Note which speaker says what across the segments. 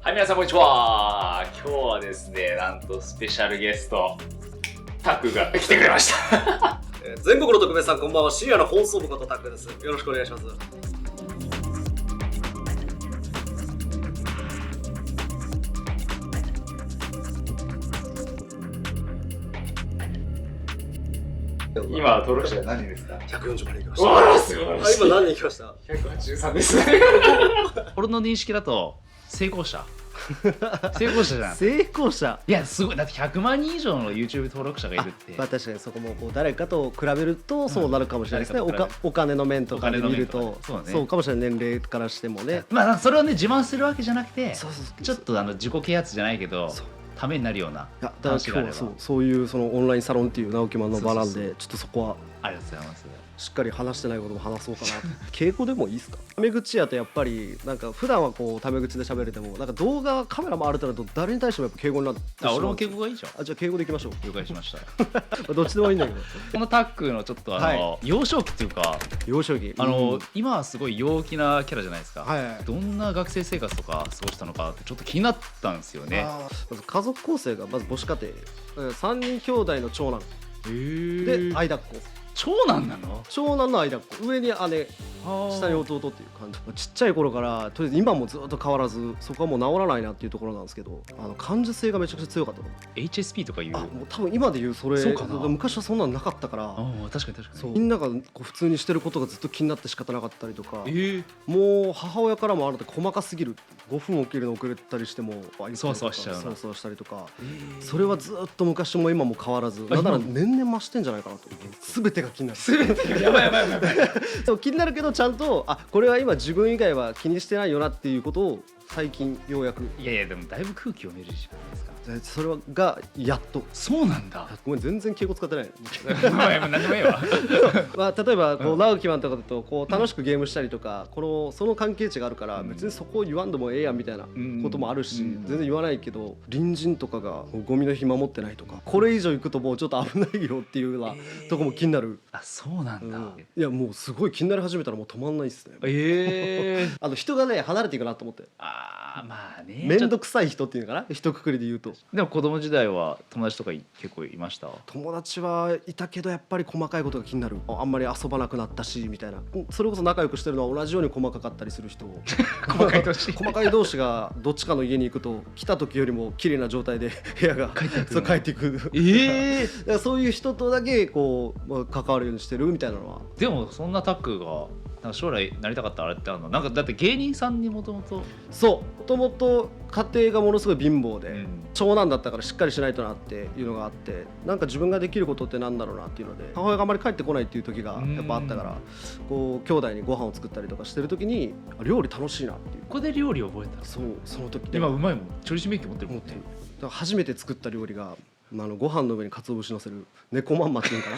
Speaker 1: はい、皆さんこんにちは。今日はですね、なんとスペシャルゲスト、タクが来てくれました。
Speaker 2: 全国の特別さんこんばんは。深夜の放送部ことタクです。よろしくお願いします。
Speaker 1: 今登録者何人ですか
Speaker 2: 140まで行きまし
Speaker 1: う
Speaker 2: た。
Speaker 1: わーすごい。
Speaker 2: 今何人行きました？
Speaker 1: 183ですね。
Speaker 3: 俺の認識だと成功者成功者じゃん。
Speaker 4: 成功者。
Speaker 3: いやすごい、だって100万人以上の YouTube 登録者がいるって。
Speaker 4: まあ確かにそこもこう誰かと比べるとそうなるかもしれないですね、お金の面とかで見るとそうかもしれない。年齢からしてもね、
Speaker 3: まあそれをね自慢するわけじゃなくて、
Speaker 4: そうそう
Speaker 3: ちょっと自己啓発じゃないけどためになるような
Speaker 4: だから
Speaker 3: 話があれば。
Speaker 4: 今日はそういうそのオンラインサロンっていう直木マンの場なんで、ちょっとそこは
Speaker 3: ありがとうございます。
Speaker 4: しっかり話してないことも話そうかなと。敬語でもいいですか？タメ口やとやっぱりなんか普段はこうタメ口で喋れても、なんか動画カメラ回るとなると誰に対してもやっぱ敬語になってしまう。
Speaker 3: 俺も敬語がいいじゃん。
Speaker 4: じゃあ敬語でいきましょう。
Speaker 3: 了解しました
Speaker 4: どっちでもいいんだけど。
Speaker 3: このタックのちょっと幼少期っていうか
Speaker 4: 幼少期
Speaker 3: 今はすごい陽気なキャラじゃないですか。
Speaker 4: はいはい。
Speaker 3: どんな学生生活とか過ごしたのかってちょっと気になったんですよね。
Speaker 4: まず家族構成がまず母子家庭、3人兄弟の長男で間っ子。
Speaker 3: 長男なの？
Speaker 4: 長男の間っ子、上に姉、下に弟っていう感じ。ちっちゃい頃からとりあえず今もずっと変わらず、そこはもう治らないなっていうところなんですけど、感受性がめちゃくちゃ強かったの。
Speaker 3: HSP とかいう。
Speaker 4: もう多分今で言うそれ。
Speaker 3: そうかな。
Speaker 4: 昔はそんなのなかったから。
Speaker 3: 確かに確かに。
Speaker 4: みんながこう普通にしてることがずっと気になって仕方なかったりとか、もう母親からもあなた細かすぎる、5分起きるの遅れたりしても
Speaker 3: そわそわしちゃうな、
Speaker 4: そわそわしたりとか、それはずっと昔も今も変わらず、だから年々増してんじゃないかなと。全てが気になる。
Speaker 3: 全てがやばいやばいやばい。
Speaker 4: そう気になるけど、ちゃんとこれは今自分以外は気にしてないよなっていうことを最近ようやく。
Speaker 3: いやいやでもだいぶ空気読めるじゃないですか。
Speaker 4: それがやっと。
Speaker 3: そうなんだ。
Speaker 4: ごめん全然敬語使ってない。
Speaker 3: 何でもいいわ。
Speaker 4: 例えばこう直木マンとかだとこう楽しくゲームしたりとか、その関係値があるから別にそこを言わんでもええやんみたいなこともあるし、全然言わないけど、隣人とかがゴミの日守ってないとか、これ以上行くともうちょっと危ないよっていうようなとこも気になる。
Speaker 3: そうなんだ。
Speaker 4: いやもうすごい気になり始めたらもう止まんないっすね。人がね離れていくなと思って。
Speaker 3: まあね、
Speaker 4: めんどくさい人っていうのかな、一括りで言うと。
Speaker 3: でも子供時代は友達とか結構いました？
Speaker 4: 友達はいたけどやっぱり細かいことが気になる。あんまり遊ばなくなったしみたいな。それこそ仲良くしてるのは同じように細かかったりする人。
Speaker 3: 細かい
Speaker 4: 同士がどっちかの家に行くと来た時よりも綺麗な状態で部屋が帰っていく。だからそういう人とだけこう関わるようにしてるみたいなのは。
Speaker 3: でもそんなタックがなんか将来なりたかったあれってあるの？なんかだって芸人さんにもともと。
Speaker 4: もともと家庭がものすごい貧乏で、長男だったからしっかりしないとなっていうのがあって、なんか自分ができることってなんだろうなっていうので、母親があまり帰ってこないっていう時がやっぱあったから、こう兄弟にご飯を作ったりとかしてる時に料理楽しいなっていう。
Speaker 3: ここで料理覚えた？
Speaker 4: その時
Speaker 3: 今うまいもん。調理師免許持ってる。
Speaker 4: だから初めて作った料理がご飯の上に鰹節乗せる猫まんまっていうのか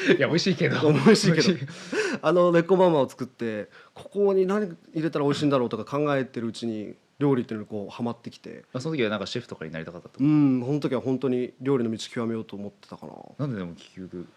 Speaker 4: な。
Speaker 3: いや美味しいけど
Speaker 4: 美味しいけど猫まんまを作って、ここに何入れたら美味しいんだろうとか考えてるうちに料理っていうのにこうハマってきて、
Speaker 3: その時はなんかシェフとかになりたかったと。
Speaker 4: その時は本当に料理の道極めようと思ってたかな。
Speaker 3: なんででも結局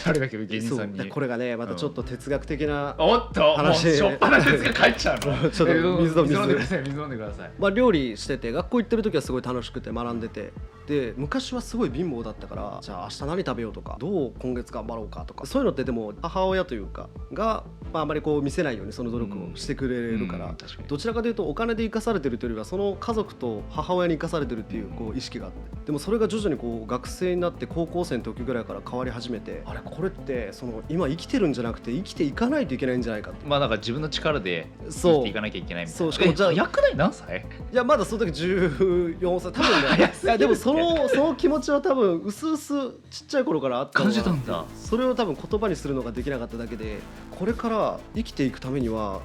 Speaker 3: あれだけど芸人さんに。
Speaker 4: これがねまたちょっと哲学的な
Speaker 3: おっと
Speaker 4: 話。
Speaker 3: もうしょっぱな哲学入っちゃうの。
Speaker 4: ちょっと水
Speaker 3: 飲んでください。水飲んでください。
Speaker 4: 料理してて、学校行ってる時はすごい楽しくて学んでて、で昔はすごい貧乏だったから、じゃあ明日何食べようとか、どう今月頑張ろうかとか、そういうのってでも母親というかがあんまりこう見せないようにその努力をしてくれるから、どちらかというとお金で生かされてるというよりはその家族と母親に生かされてるっていうこう意識があって、でもそれが徐々にこう学生になって高校生の時ぐらいから変わり始めて、これってその今生きてるんじゃなくて生きていかないといけないんじゃないかって。
Speaker 3: なんか自分の力で生きていかなきゃいけないみたいな。
Speaker 4: しかもじゃあ
Speaker 3: 早くない？何歳？
Speaker 4: いやまだその時14歳多分ね。いやでもその気持ちは多分薄々ちっちゃい頃からあったのが
Speaker 3: 感じたんだ。
Speaker 4: それを多分言葉にするのができなかっただけで、これから生きていくためには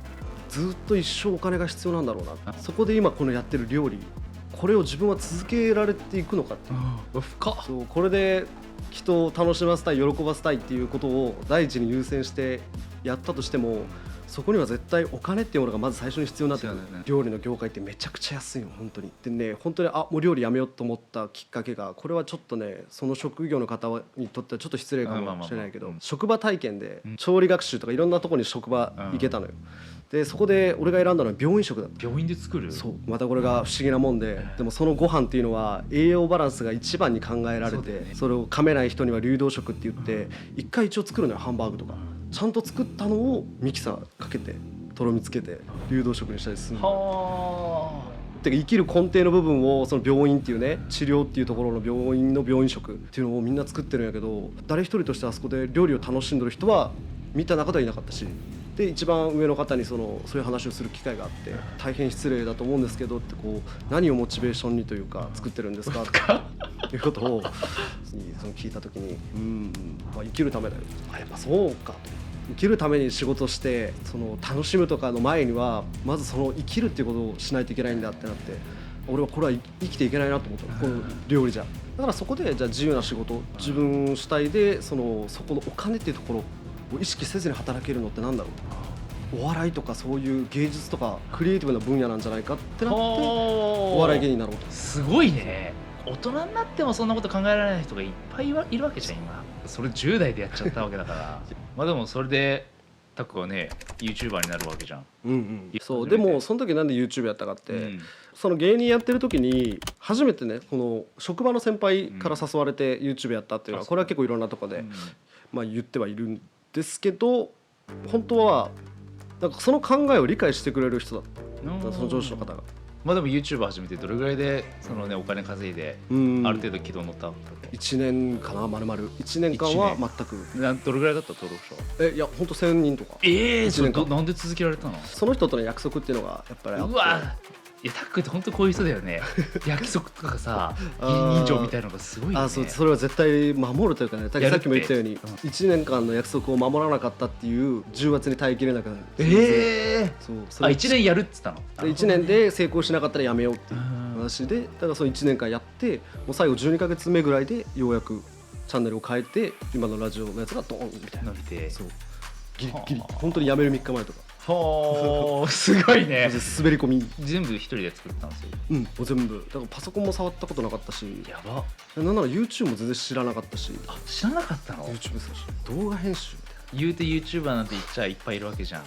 Speaker 4: ずっと一生お金が必要なんだろうな。そこで今このやってる料理、これを自分は続けられていくのかっていう。
Speaker 3: 深っ。
Speaker 4: そうこれで人を楽しませたい、喜ばせたいっていうことを第一に優先してやったとしても、そこには絶対お金っていうものがまず最初に必要になってくる。料理の業界ってめちゃくちゃ安いの本当に。でね、本当にもう料理やめようと思ったきっかけが、これはちょっとねその職業の方にとってはちょっと失礼かもしれないけど、職場体験で調理学習とかいろんなところに職場行けたのよ。でそこで俺が選んだのは病院食だった。
Speaker 3: 病院で作る。
Speaker 4: そうまたこれが不思議なもんで、でもそのご飯っていうのは栄養バランスが一番に考えられて、それを噛めない人には流動食って言って一回一応作るのよ、ハンバーグとかちゃんと作ったのをミキサーかけてとろみつけて流動食にしたりするの。
Speaker 3: は
Speaker 4: てか生きる根底の部分をその病院っていうね、治療っていうところの病院の病院食っていうのをみんな作ってるんやけど、誰一人としてあそこで料理を楽しんでる人は見た中ではいなかったし、で一番上の方にそういう話をする機会があって、大変失礼だと思うんですけどってこう何をモチベーションにというか作ってるんですかっていうことをその聞いた時にまあ、生きるためだよ、やっぱそうかと。生きるために仕事してその楽しむとかの前にはまずその生きるっていうことをしないといけないんだってなって、俺はこれは生きていけないなと思ったの、この料理じゃ。だからそこでじゃあ自由な仕事、自分主体でそこのお金っていうところを意識せずに働けるのってなんだろう、お笑いとかそういう芸術とかクリエイティブな分野なんじゃないかってなってお笑い芸人になろうと。
Speaker 3: すごいね。大人になってもそんなこと考えられない人がいっぱいいるわけじゃん今。それ10代でやっちゃったわけだからまあでもそれでタクはね YouTuber になるわけじゃん。
Speaker 4: そうでもその時なんで YouTube やったかって、その芸人やってる時に初めてね、この職場の先輩から誘われて YouTube やったっていうのは、これは結構いろんなとこで、まあ言ってはいるんですけど、本当はなんかその考えを理解してくれる人だった、その上司の方が。
Speaker 3: まあでも YouTuber 始めてどれぐらいでそのねお金稼いである程度軌道に乗った？
Speaker 4: 1年かな、丸々1年間は全く。
Speaker 3: どれぐらいだった登録者？
Speaker 4: いや本当1000人とか。
Speaker 3: それなんで続けられたの？
Speaker 4: その人との約束っていうのがやっぱりあって。
Speaker 3: うわ、いやタックって本当こういう人だよね約束とかさ人情みたいなのがすごいよね。
Speaker 4: それは絶対守るというかね、さっきも言ったように、1年間の約束を守らなかったっていう重圧に耐えきれなくなる。
Speaker 3: そう1年やるっつったの。
Speaker 4: 1年で成功しなかったらやめようっていう話で、だからその1年間やってもう最後12ヶ月目ぐらいでようやくチャンネルを変えて今のラジオのやつがドーンみたいな。
Speaker 3: 伸びて、
Speaker 4: そうギリギリ本当にやめる3日前とか。
Speaker 3: はあすごいね。
Speaker 4: 滑り込み
Speaker 3: 全部一人で作ったんですよ。
Speaker 4: もう全部だからパソコンも触ったことなかったし、
Speaker 3: やば。
Speaker 4: なんなら YouTube も全然知らなかったし。
Speaker 3: 知らなかったの？
Speaker 4: YouTube だし動画編集みたいな。
Speaker 3: 言うて YouTuber なんて言っちゃいっぱいいるわけじゃん、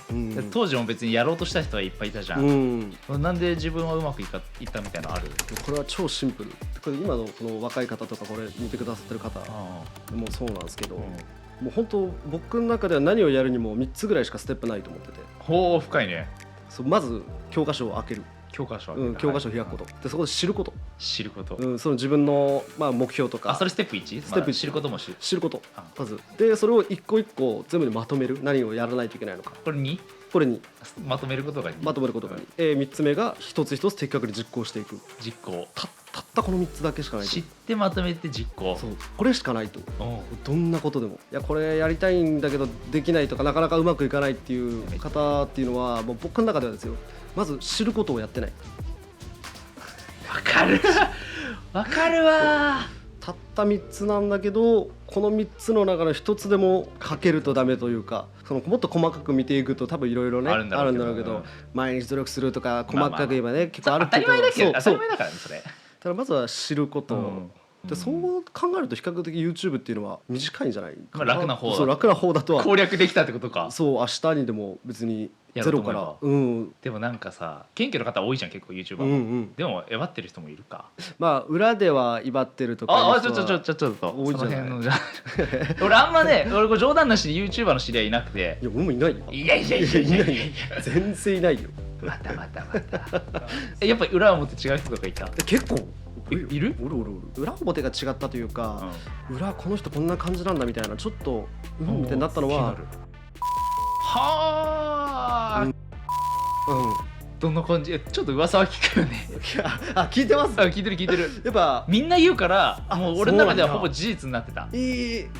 Speaker 3: 当時も別にやろうとした人はいっぱいいたじゃん、なんで自分はうまくいったみたいなのある？
Speaker 4: これは超シンプル。これ今のこの若い方とかこれ見てくださってる方もそうなんですけど、もう本当僕の中では何をやるにも3つぐらいしかステップないと思ってて。
Speaker 3: ほう深いね。
Speaker 4: そうまず教科書を開ける。
Speaker 3: 教科書
Speaker 4: 教科書を開くこと、でそこで知ること、その自分の、目標とか。
Speaker 3: それステップ 1？ ステップ1、知ることも知ること
Speaker 4: まずで、それを一個一個全部にまとめる。何をやらないといけないのか。
Speaker 3: これにまとめることが2。
Speaker 4: 3つ目が一つ一つ的確に実行していく。たったこの3つだけしかないと。
Speaker 3: 知ってまとめて実行。
Speaker 4: そうこれしかないと。どんなことでもいやこれやりたいんだけどできないとかなかなかうまくいかないっていう方っていうのはもう僕の中ではですよ、まず知ることをやってない。
Speaker 3: わかるわかるわ。
Speaker 4: たった3つなんだけど、この3つの中の1つでも欠けるとダメというか、そのもっと細かく見ていくと多分いろいろねあるんだろうけど、毎日努力するとか細かく言えばね、結構あるけど、
Speaker 3: 当たり前だけど当たり前だからねそれ。
Speaker 4: ただまずは知ること、でそう考えると比較的 YouTube っていうのは短いんじゃないかな。
Speaker 3: 楽な方。
Speaker 4: そう楽な方だとは
Speaker 3: 攻略できたってことか。
Speaker 4: そう明日にでも別にゼロから。
Speaker 3: でもなんかさ謙虚な方多いじゃん結構 YouTuber、でも威張ってる人もいるか。
Speaker 4: まあ裏では威張ってるとか
Speaker 3: ちょっと
Speaker 4: 多いじゃない。
Speaker 3: 俺あんまね、俺冗談なしで YouTuber の知り合いいなくて。
Speaker 4: いや俺もいないよ。
Speaker 3: いや
Speaker 4: 全然いないよ。
Speaker 3: またやっぱ裏表違う人とかいた？
Speaker 4: 結構いる？裏表が違ったというか、裏この人こんな感じなんだみたいな、ちょっとみたいになったのは
Speaker 3: どんな感じ？ちょっと噂は聞くよね。
Speaker 4: 聞いてます。
Speaker 3: 聞いてる。やっぱみんな言うから、もう俺の中ではほぼ事実になってた。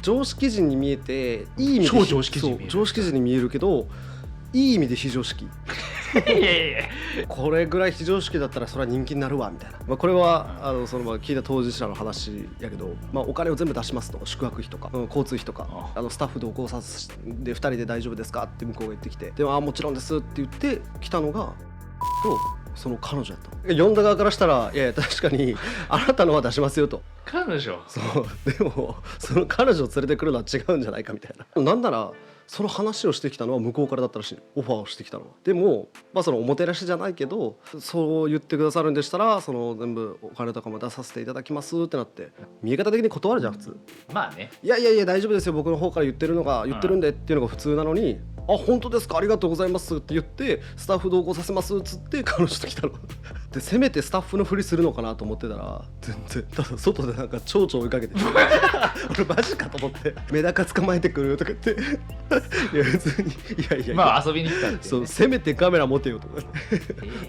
Speaker 4: 常識人に見えて、いい意味で
Speaker 3: 超常識人。
Speaker 4: 常識人に見えるけど、いい意味で非常識。これぐらい非常識だったらそれは人気になるわみたいな、これは聞いた当事者の話やけど、お金を全部出しますと、宿泊費とか、交通費とか、スタッフ同行させて2人で大丈夫ですかって向こうが言ってきて、でももちろんですって言って来たのがその彼女やった。呼んだ側からしたら、いや確かにあなたのは出しますよと。
Speaker 3: 彼女
Speaker 4: そうでもその彼女を連れてくるのは違うんじゃないかみたいな。なんならその話をしてきたのは向こうからだったらしい、オファーをしてきたのは。でもまあそのおもてなしじゃないけど、そう言ってくださるんでしたらその全部お金とかも出させていただきますってなって、見え方的に断るじゃん普通。
Speaker 3: まあね、
Speaker 4: いや大丈夫ですよ、僕の方から言ってるんでっていうのが普通なのに、あ本当ですかありがとうございますって言ってスタッフ同行させますっつって彼女と来たので、せめてスタッフのふりするのかなと思ってたら全然ただ外でなんか蝶々追いかけて俺マジかと思ってメダカ捕まえてくるとか言っていや別にいや
Speaker 3: まあ遊びに来たっていうね、
Speaker 4: そうせめてカメラ持てよとか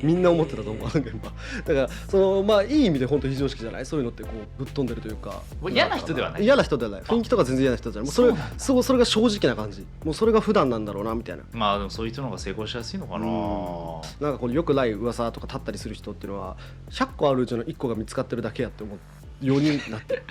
Speaker 4: みんな思ってたと思う現場だからそのまあいい意味で本当非常識じゃない、そういうのってこうぶっ飛んでるというか、
Speaker 3: もう嫌な人ではない、
Speaker 4: 嫌な人ではない、雰囲気とか全然嫌な人じゃない、もうそれが正直な感じ、もうそれが普段なんだろうなみたいな。
Speaker 3: まあでもそういう人の方が成功しやすいのかな。
Speaker 4: なんかこの良くない噂とか立ったりする人っていうのは100個あるうちの1個が見つかってるだけやって思うようになって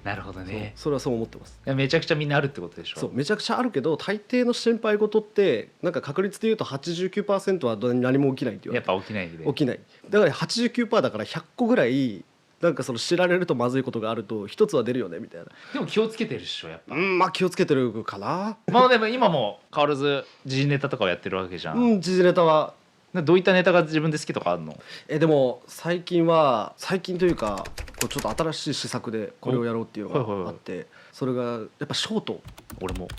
Speaker 3: なるほどね。
Speaker 4: それはそう思ってます。
Speaker 3: めちゃくちゃみんなあるってことでしょ。
Speaker 4: そうめちゃくちゃあるけど、大抵の心配事ってなんか確率でいうと 89% は何も起きないって言わ
Speaker 3: やっ
Speaker 4: れて、
Speaker 3: ぱ起きないで
Speaker 4: 起きない。だから 89% だから100個ぐらいなんかその知られるとまずいことがあると一つは出るよねみたいな。
Speaker 3: でも気をつけてるっしょやっぱ。
Speaker 4: まあ気をつけてるかな。
Speaker 3: まあでも今も変わらず時事ネタとかをやってるわけじゃん、
Speaker 4: 時事ネタは
Speaker 3: どういったネタが自分で好きとかあるの？
Speaker 4: でも最近というかこうちょっと新しい施策でこれをやろうっていうのがあって、それがやっぱショート。
Speaker 3: 俺も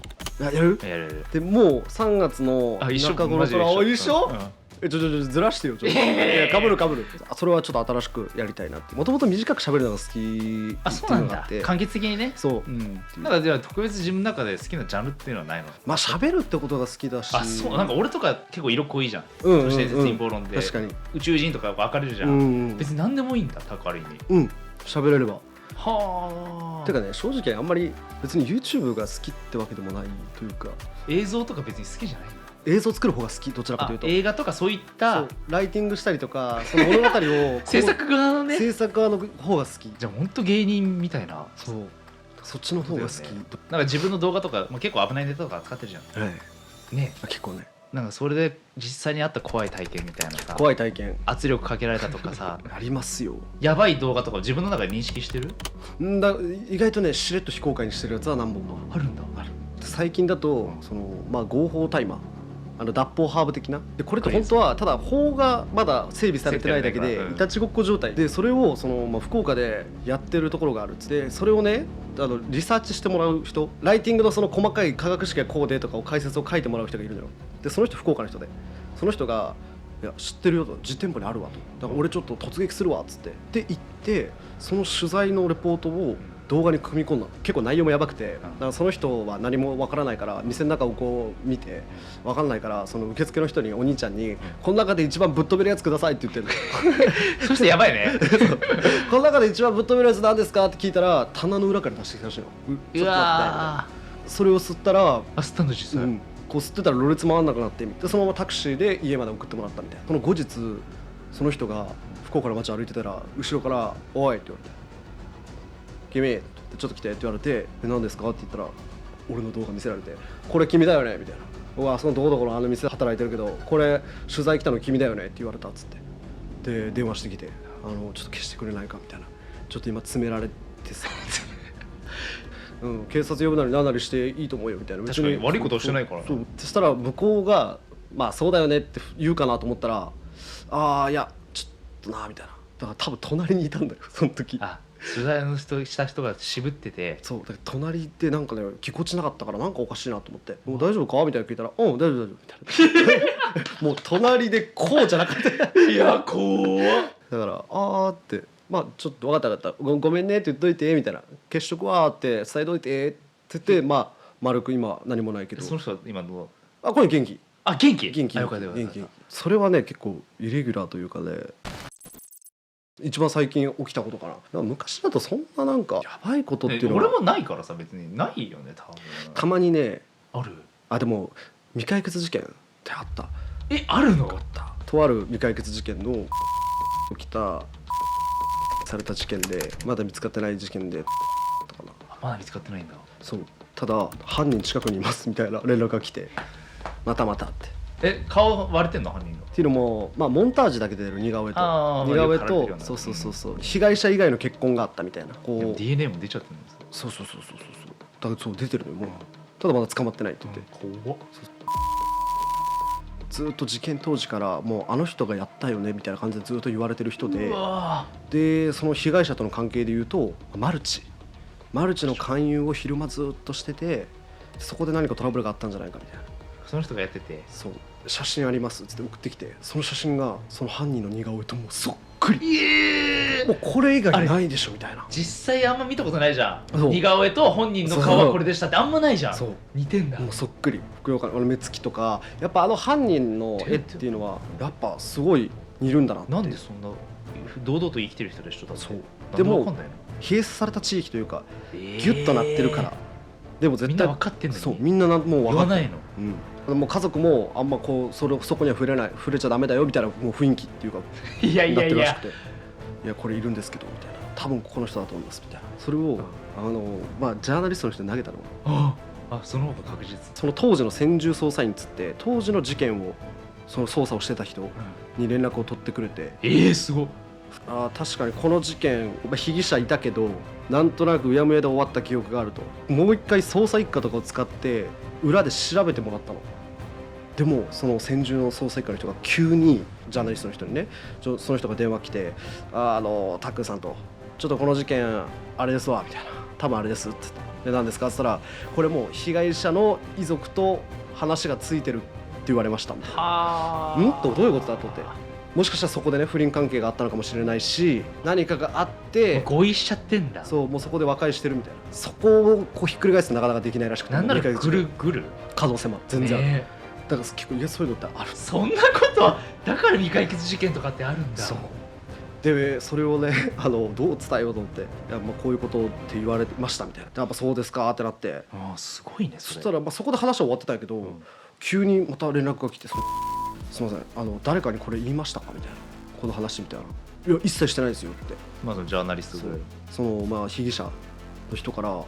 Speaker 4: やる
Speaker 3: やる
Speaker 4: でもう3月の
Speaker 3: あ一緒
Speaker 4: 中頃から一緒、
Speaker 3: うん
Speaker 4: ずらしてよちょっと、いやかぶるそれはちょっと新しくやりたいなって。もともと短く喋るのが好きっていう
Speaker 3: あ、そうなだ
Speaker 4: のがあって、
Speaker 3: 簡潔的にね。
Speaker 4: そう
Speaker 3: うん、なんかじゃあ特別自分の中で好きなジャンルっていうのはないの？
Speaker 4: まあ喋るってことが好きだし、
Speaker 3: あ、そう、なんか俺とか結構色濃いじゃん、
Speaker 4: うんうんうん
Speaker 3: 都市伝説陰謀論で
Speaker 4: 確かに
Speaker 3: 宇宙人とか分かれるじゃん、
Speaker 4: うん
Speaker 3: 別に何でもいいんだ、タクある意味。
Speaker 4: 喋れれば。
Speaker 3: はあ。
Speaker 4: てかね、正直あんまり別に YouTube が好きってわけでもないというか、
Speaker 3: 映像とか別に好きじゃないんだ。
Speaker 4: 映像作る方が好き、どちらかというと。
Speaker 3: 映画とかそういっ
Speaker 4: そ
Speaker 3: た
Speaker 4: うライティングしたりとかその物語を
Speaker 3: 制作側のね。
Speaker 4: 制作側の方が好き。
Speaker 3: じゃあ本当芸人みたいな。
Speaker 4: そうそっちの方が好き、
Speaker 3: なんか自分の動画とか、まあ、結構危ないネタとか使ってるじゃん
Speaker 4: はい
Speaker 3: ね。
Speaker 4: 結構ね
Speaker 3: なんかそれで実際にあった怖い体験みたいなさ、
Speaker 4: 怖い体験
Speaker 3: 圧力かけられたとかさ
Speaker 4: ありますよ。
Speaker 3: やばい動画とか自分の中で認識してる？
Speaker 4: 意外とねしれっと非公開にしてるやつは何本も
Speaker 3: あるんだ。
Speaker 4: 最近だとその、まあ、合法大麻脱法ハーブ的なで、これって本当はただ法がまだ整備されてないだけでいたちごっこ状態で、それをその、まあ、福岡でやってるところがあるっつって、それをねリサーチしてもらう人、ライティングのその細かい化学式やコーデとかを解説を書いてもらう人がいるのよ。でその人福岡の人で、その人が「いや知ってるよ」と「実店舗にあるわ」と「だから俺ちょっと突撃するわ」っつってで行って、その取材のレポートを動画に組み込んだ。結構内容もやばくて、だからその人は何もわからないから、店の中をこう見てわかんないから、その受付の人にお兄ちゃんに「この中で一番ぶっ飛べるやつください」って言ってる
Speaker 3: そしてやばいね
Speaker 4: この中で一番ぶっ飛べるやつ何ですかって聞いたら、棚の裏から出してきたらしいの。ちょっと待ってみたいな。それを吸ったら
Speaker 3: あ、スタンド実際、
Speaker 4: こう吸ってたらろれつ回んなくなってみたいな。そのままタクシーで家まで送ってもらったみたいな。その後日その人が福岡の街歩いてたら、後ろから「おい」って言われて「君ちょっと来て」って言われて「何ですか?」って言ったら俺の動画見せられて「これ君だよね」みたいな「うわそのどこどこのあの店で働いてるけどこれ取材来たの君だよね」って言われたっつってで電話してきて「ちょっと消してくれないか」みたいな「ちょっと今詰められてさ」警察呼ぶなり何なりしていいと思うよみたいな。
Speaker 3: 確かに悪いことしてないからな。
Speaker 4: そしたら向こうがまあそうだよねって言うかなと思ったら、ああいやちょっとなみたいな。だから多分隣にいたんだよその時。
Speaker 3: あ、取材のした人が渋ってて、
Speaker 4: そうだから隣でなんかねぎこちなかったからなんかおかしいなと思って「もう大丈夫か?」みたいな聞いたら「うん大丈夫大丈夫」みたいなもう隣でこうじゃなかった
Speaker 3: いや怖っ。
Speaker 4: だから「あー」って「まあちょっと分かったごめんね」って言っといてみたいな「血色は」って伝えといてって言ってまあ丸く今何もないけど、
Speaker 3: その人は今どう？
Speaker 4: あこれ元気
Speaker 3: あ、元気？
Speaker 4: 元気
Speaker 3: あ、よかったよかった
Speaker 4: 元気。それはね結構イレギュラーというかね、一番最近起きたことかな。なんか昔だとそんななんかやばいことっていうのは、
Speaker 3: 俺もないからさ、別にないよね多分。
Speaker 4: たまにね
Speaker 3: ある？
Speaker 4: でも未解決事件ってあった。
Speaker 3: あるの？
Speaker 4: とある未解決事件の起きたされた事件で、まだ見つかってない事件でとかな。
Speaker 3: まだ見つかってないんだ。
Speaker 4: そうただ犯人近くにいますみたいな連絡が来て、またって
Speaker 3: 顔割れてんの犯人の。
Speaker 4: っていうのも、まあ、モンタージュだけで出る似顔絵と似顔絵
Speaker 3: よく貼られてるような
Speaker 4: とそう被害者以外の結婚があったみたいなこ
Speaker 3: でも
Speaker 4: う
Speaker 3: DNA も出ちゃってるんですよ。
Speaker 4: そうだからそう出てるのよもうただまだ捕まってないって言って、
Speaker 3: 怖っ。
Speaker 4: ずっと事件当時からもうあの人がやったよねみたいな感じでずっと言われてる人で
Speaker 3: うわ
Speaker 4: でその被害者との関係で言うとマルチの勧誘を昼間ずっとしててそこで何かトラブルがあったんじゃないかみたいな
Speaker 3: その人がやってて、
Speaker 4: そう写真ありますっつって送ってきてその写真がその犯人の似顔絵ともうそっくりもうこれ以外ないでしょみたいな
Speaker 3: 実際あんま見たことないじゃ
Speaker 4: そうん
Speaker 3: 似顔絵と本人の顔はこれでしたってあんまないじゃん。
Speaker 4: そう
Speaker 3: 似てんだ。
Speaker 4: もうそっくりふくよかな目つきとかやっぱあの犯人の絵っていうのはやっぱすごい似るんだなって
Speaker 3: なんでそんな堂々と生きてる人でしょだって。
Speaker 4: そう
Speaker 3: でも
Speaker 4: でも
Speaker 3: わかんないの。
Speaker 4: 閉鎖された地域というかギュッとなってるから、でも絶対
Speaker 3: みんな分かってんのに
Speaker 4: そうみんなもう分かって
Speaker 3: 言わないの。
Speaker 4: もう家族もあんまこうそこには触れちゃダメだよみたいなもう雰囲気っていうか
Speaker 3: いやい
Speaker 4: なっ
Speaker 3: やいや
Speaker 4: てるらしくていやこれいるんですけどみたいな多分この人だと思いますみたいなそれをまあジャーナリストの人に投げたの
Speaker 3: その方が確実。
Speaker 4: その当時の専従捜査員っつって当時の事件をその捜査をしてた人に連絡を取ってくれて
Speaker 3: すごい。
Speaker 4: 確かにこの事件被疑者いたけどなんとなくうやむやで終わった記憶があるともう一回捜査一課とかを使って裏で調べてもらったのでもその専従の捜査一課の人が急にジャーナリストの人にねその人が電話来てタックンさんとちょっとこの事件あれですわみたいな多分あれですってで何ですかって言ったらこれもう被害者の遺族と話がついてるって言われましたみたいなどういうことだと思ってもしかしたらそこでね不倫関係があったのかもしれないし何かがあって
Speaker 3: 合意しちゃってんだ。
Speaker 4: そうもうそこで和解してるみたいなそこをこうひっくり返すとなかなかできないらしくて
Speaker 3: なんなら
Speaker 4: もう一回
Speaker 3: ぐるぐる
Speaker 4: 可能性も全然ある、
Speaker 3: ね
Speaker 4: だから結構いやそういうのってある
Speaker 3: そんなことだから未解決事件とかってあるんだ。
Speaker 4: そうでそれをねどう伝えようと思っていや、まあ、こういうことって言われてましたみたいなやっぱそうですかってなって
Speaker 3: すごいね
Speaker 4: そしたら、まあ、そこで話は終わってたんやけど、急にまた連絡が来てすいません誰かにこれ言いましたかみたいなこの話みたいないや一切してないですよって
Speaker 3: まあそのジャーナリストで
Speaker 4: そのまあ被疑者の人から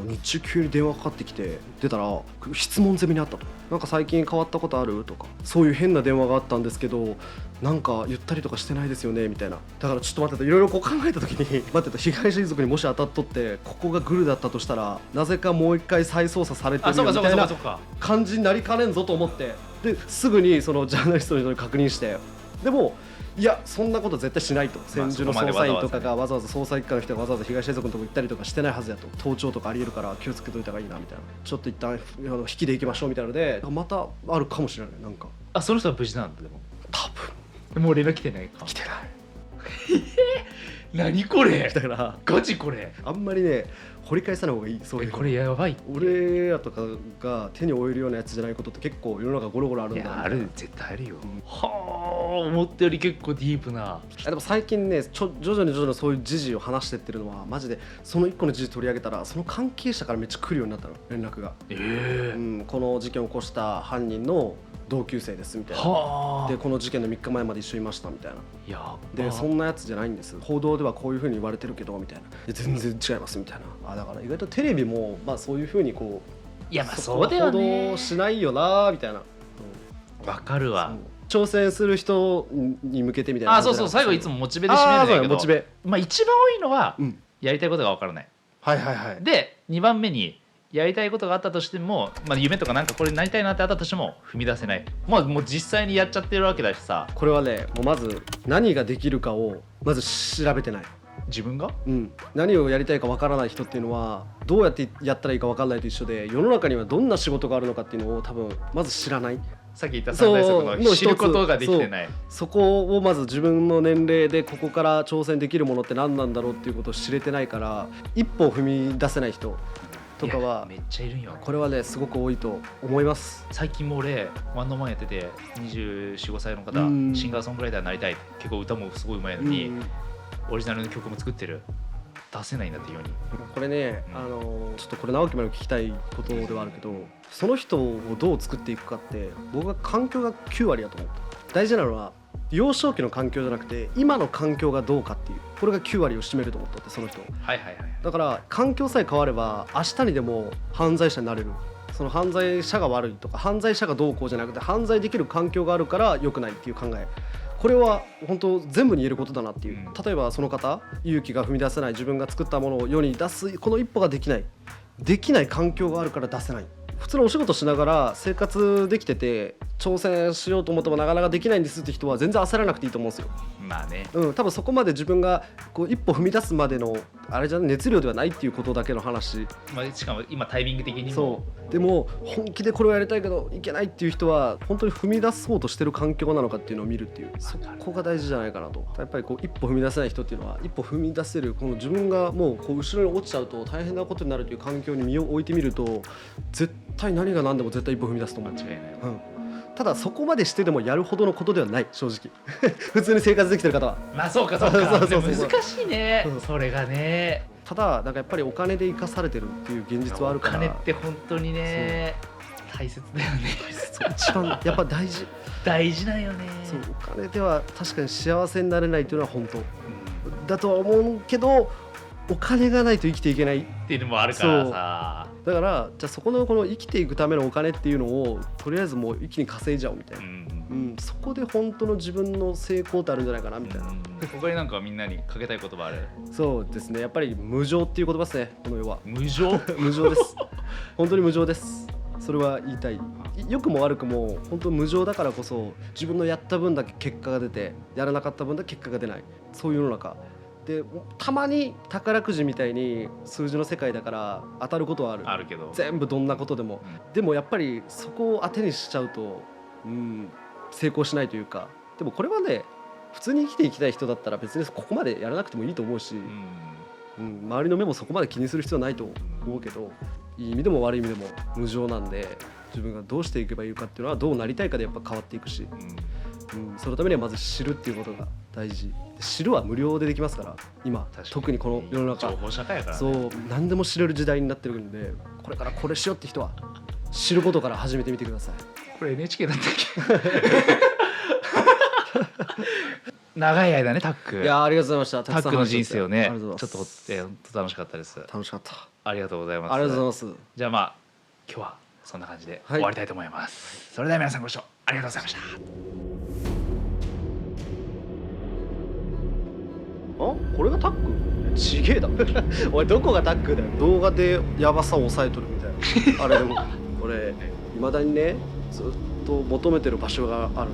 Speaker 4: 日中急に電話かかってきて出たら質問攻めにあったとなんか最近変わったことあるとかそういう変な電話があったんですけどなんか言ったりとかしてないですよねみたいなだからちょっと待ってといろいろこう考えた時に待ってと被害者遺族にもし当たっとってここがグルだったとしたらなぜかもう一回再捜査されてるよみたいな感じになりかねんぞと思ってですぐにそのジャーナリストの人に確認してでもいやそんなこと絶対しないと専従の捜査員とかがわざわざ捜査一課の人がわざわざ被害者遺族のとこ行ったりとかしてないはずやと盗聴とかありえるから気をつけといた方がいいなみたいなちょっと一旦引きで行きましょうみたいなのでまたあるかもしれないなんか
Speaker 3: その人は無事なんだでも
Speaker 4: 多分
Speaker 3: もう連絡来てないか
Speaker 4: 来てない
Speaker 3: 何これ
Speaker 4: だから
Speaker 3: ガチこれ
Speaker 4: あんまりね掘り返さない方がいいそういう
Speaker 3: これやばい
Speaker 4: 俺らとかが手に負えるようなやつじゃないことって結構世の中ゴロゴロあるんだ
Speaker 3: ある絶対あるよ、はあ思ったより結構ディープな
Speaker 4: でも最近ね徐々にそういう時事を話してってるのはマジでその一個の時事取り上げたらその関係者からめっちゃ来るようになったの連絡が、この事件を起こした犯人の同級生ですみたいなでこの事件の3日前まで一緒にいましたみたいなでそんなやつじゃないんです報道ではこういう風に言われてるけどみたいな全然違いますみたいなだから意外とテレビもまあそういう風にこう
Speaker 3: いやまあそうだよね
Speaker 4: 報道しないよなみたいな
Speaker 3: わかるわ
Speaker 4: 挑戦する人に向けてみたいな
Speaker 3: そう最後いつもモチベで締めるんだけど
Speaker 4: モチベ
Speaker 3: まあ一番多いのはやりたいことがわからないで2番目にやりたいことがあったとしても、まあ、夢とかなんかこれなりたいなってあったとしても踏み出せないもう実際にやっちゃってるわけだしさ
Speaker 4: これはねもうまず何ができるかをまず調べてない
Speaker 3: 自分が、
Speaker 4: 何をやりたいかわからない人っていうのはどうやってやったらいいかわからないと一緒で世の中にはどんな仕事があるのかっていうのを多分まず知らない
Speaker 3: さっき言った三大則の知ることができてない
Speaker 4: そこをまず自分の年齢でここから挑戦できるものって何なんだろうっていうことを知れてないから一歩踏み出せない人とかは
Speaker 3: めっちゃいるんよ
Speaker 4: これはねすごく多いと思います
Speaker 3: 最近も俺ワンドマンやってて24、5歳の方シンガーソングライターになりたい結構歌もすごいうまいのにオリジナルの曲も作ってる出せないんだってように
Speaker 4: これね、ちょっとこれ直樹まで聞きたいことではあるけどその人をどう作っていくかって僕は環境が9割だと思う大事なのは幼少期の環境じゃなくて今の環境がどうかっていうこれが9割を占めると思ったってその人だから環境さえ変われば明日にでも犯罪者になれるその犯罪者が悪いとか犯罪者がどうこうじゃなくて、犯罪できる環境があるから良くないっていう考え、これは本当全部に言えることだなっていう、例えばその方勇気が踏み出せない、自分が作ったものを世に出すこの一歩ができない環境があるから出せない。普通のお仕事しながら生活できてて挑戦しようと思ってもなかなかできないんですって人は全然焦らなくていいと思うんですよ。
Speaker 3: まあね、
Speaker 4: 多分そこまで自分がこう一歩踏み出すまでのあれじゃ熱量ではないっていうことだけの話。
Speaker 3: しかも今タイミング的にも
Speaker 4: そうでも本気でこれをやりたいけどいけないっていう人は本当に踏み出そうとしてる環境なのかっていうのを見るっていう、そこが大事じゃないかなと。やっぱりこう一歩踏み出せない人っていうのは一歩踏み出せるこの自分がもうこう後ろに落ちちゃうと大変なことになるという環境に身を置いてみると絶対何が何でも絶対一歩踏み出すと思う。
Speaker 3: 間違いない、
Speaker 4: ただそこまでしてでもやるほどのことではない正直普通に生活できてる方は。
Speaker 3: まあそうか
Speaker 4: そう
Speaker 3: 難しいね、それがね。
Speaker 4: ただなんかやっぱりお金で生かされてるっていう現実はあるから、
Speaker 3: お金って本当にね大切だよね。
Speaker 4: 一番やっぱ大事
Speaker 3: 大事だよね。
Speaker 4: そうお金では確かに幸せになれないというのは本当、だとは思うけどお金がないと生きていけない
Speaker 3: っていうのもあるからさ。
Speaker 4: だからじゃあそこのこの生きていくためのお金っていうのをとりあえずもう一気に稼いじゃおうみたいな、そこで本当の自分の成功ってあるんじゃないかなみたいな。
Speaker 3: 他になんかみんなにかけたい言葉ある？
Speaker 4: そうですね、やっぱり無情っていう言葉ですね、この世は。
Speaker 3: 無情
Speaker 4: 無情です本当に無情です。それは言いたい。良くも悪くも本当無情だからこそ自分のやった分だけ結果が出てやらなかった分だけ結果が出ない、そういう世の中でたまに宝くじみたいに数字の世界だから当たることはある
Speaker 3: けど
Speaker 4: 全部どんなことでも、でもやっぱりそこを当てにしちゃうと、成功しないというか。でもこれはね普通に生きていきたい人だったら別にここまでやらなくてもいいと思うし、周りの目もそこまで気にする必要はないと思うけど、いい意味でも悪い意味でも無情なんで自分がどうしていけばいいかっていうのはどうなりたいかでやっぱ変わっていくし、そのためにはまず知るっていうことが大事。知るは無料でできますから今特にこの世の中
Speaker 3: 情報社会やからね。
Speaker 4: そう何でも知れる時代になってるんで、これからこれしようって人は知ることから始めてみてください。
Speaker 3: これ NHK だったっけ長い間ねタック。
Speaker 4: いやありがとうございました。
Speaker 3: タックの人生をね
Speaker 4: ちょっ
Speaker 3: ちょっと本当楽しかったです。
Speaker 4: 楽しかった。
Speaker 3: ありがとうございます。
Speaker 4: ありがとうございます。
Speaker 3: じゃあまあ今日はそんな感じで終わりたいと思います。それでは皆さんご視聴ありがとうございました。
Speaker 4: これがタック？ちげえだおいどこがタックだよ。動画でヤバさを抑えとるみたいなあれでも俺未だにねずっと求めてる場所がある。